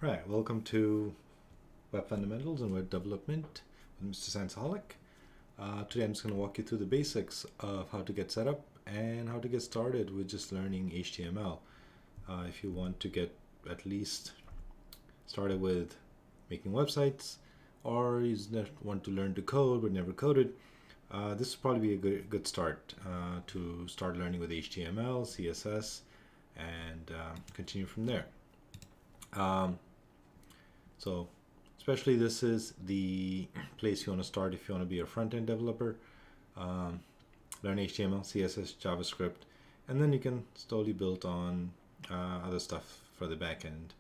Right, welcome to Web Fundamentals and Web Development with Mr.Scienceholic. Today I'm just going to walk you through the basics of how to get set up and how to get started with just learning HTML. If you want to get at least started with making websites, or you just want to learn to code but never coded, this will probably be a good start to start learning with HTML, CSS, and continue from there. So especially this is the place you want to start if you want to be a front-end developer. Learn HTML, CSS, JavaScript, and then you can slowly build on other stuff for the back end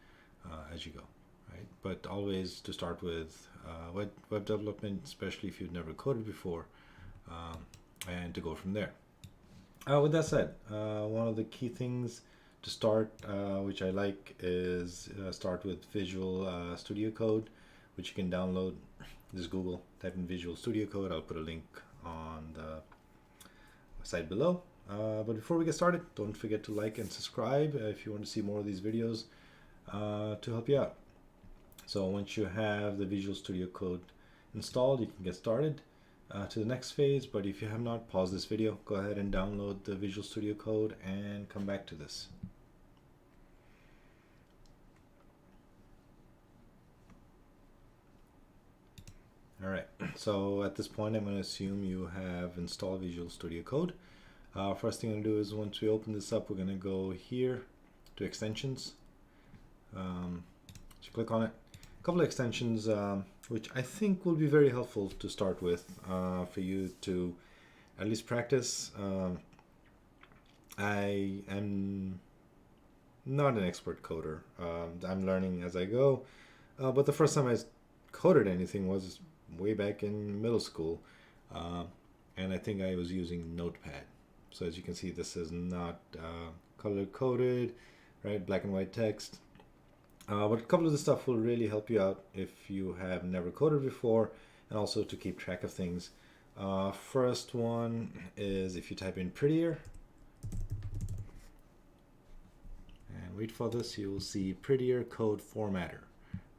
as you go, right? But always to start with web development, especially if you've never coded before, and to go from there. With that said, one of the key things to start, which I like, is start with Visual Studio Code, which you can download. Just Google, type in Visual Studio Code. I'll put a link on the site below. But before we get started, don't forget to like and subscribe if you want to see more of these videos to help you out. So once you have the Visual Studio Code installed, you can get started to the next phase. But if you have not, pause this video, go ahead and download the Visual Studio Code and come back to this. All right, so at this point, I'm going to assume you have installed Visual Studio Code. First thing I'm going to do is once we open this up, we're going to go here to extensions. So click on it. A couple of extensions, which I think will be very helpful to start with for you to at least practice. I am not an expert coder. I'm learning as I go. But the first time I coded anything was way back in middle school, and I think I was using Notepad. So as you can see, this is not color coded, right? Black and white text. But a couple of the stuff will really help you out if you have never coded before, and also to keep track of things. First one is if you type in prettier and wait for this, you will see prettier code formatter,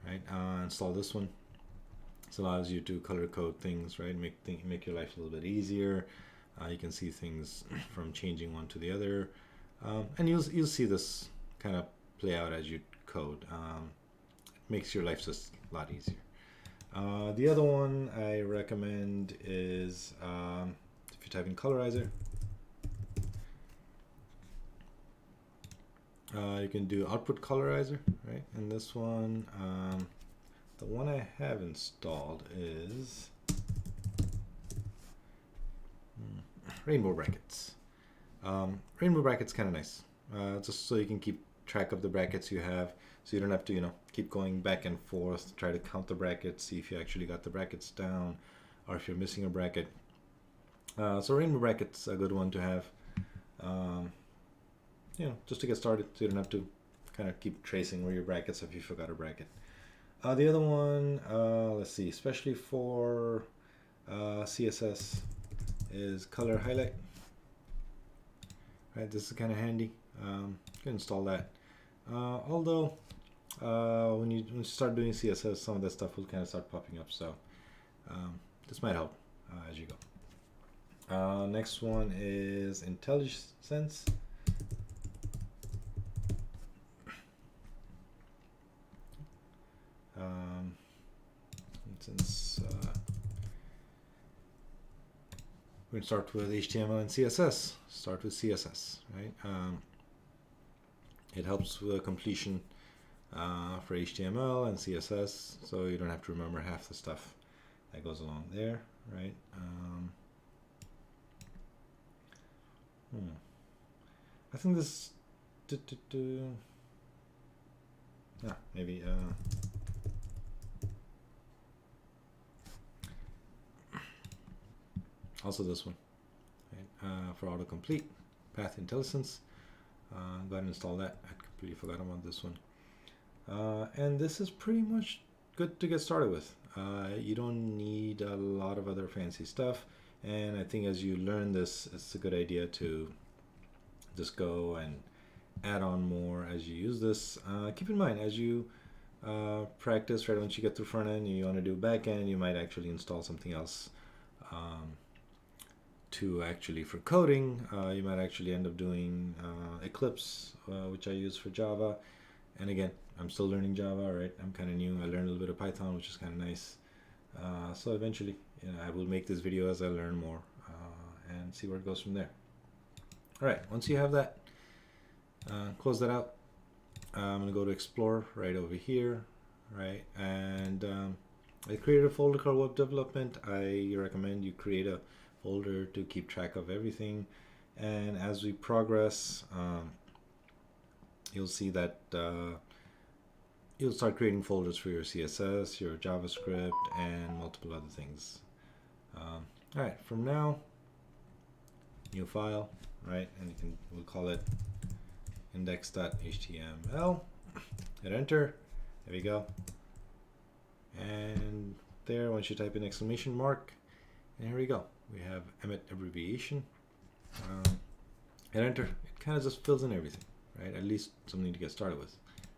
right? Install this one. This allows you to color code things, right? Make your life a little bit easier. You can see things from changing one to the other, and you'll see this kind of play out as you code. It makes your life just a lot easier. The other one I recommend is if you type in colorizer, you can do output colorizer, right? And this one, the one I have installed is rainbow brackets. Rainbow brackets kind of nice, just so you can keep track of the brackets you have, so you don't have to, keep going back and forth, try to count the brackets, see if you actually got the brackets down, or if you're missing a bracket. So rainbow brackets a good one to have, just to get started, so you don't have to kind of keep tracing where your brackets if you forgot a bracket. The other one, let's see, especially for CSS, is color highlight. Right, this is kind of handy. You can install that. Although when you start doing CSS, some of that stuff will kind of start popping up. So this might help as you go. Next one is IntelliSense. Since we're going to start with HTML and CSS, start with CSS, right? It helps with completion for HTML and CSS, so you don't have to remember half the stuff that goes along there, right? I think this maybe also this one, right? For autocomplete, path intelligence. Go ahead and install that. I completely forgot about this one. And this is pretty much good to get started with. You don't need a lot of other fancy stuff. And I think as you learn this, it's a good idea to just go and add on more as you use this. Keep in mind, as you practice, right? Once you get through front end, you want to do back end, you might actually install something else to actually for coding. You might actually end up doing Eclipse, which I use for Java. And again, I'm still learning Java, right? I'm kind of new. I learned a little bit of Python, which is kind of nice. So eventually, I will make this video as I learn more and see where it goes from there. All right, once you have that, close that out. I'm going to go to Explore right over here, right? And I created a folder called Web Development. I recommend you create a folder to keep track of everything. And as we progress, you'll see that you'll start creating folders for your CSS, your JavaScript, and multiple other things. All right, from now, new file, right? And we'll call it index.html. Hit enter. There we go. And there, once you type in exclamation mark, and here we go. We have Emmet abbreviation. Hit enter. It kind of just fills in everything, right? At least something to get started with.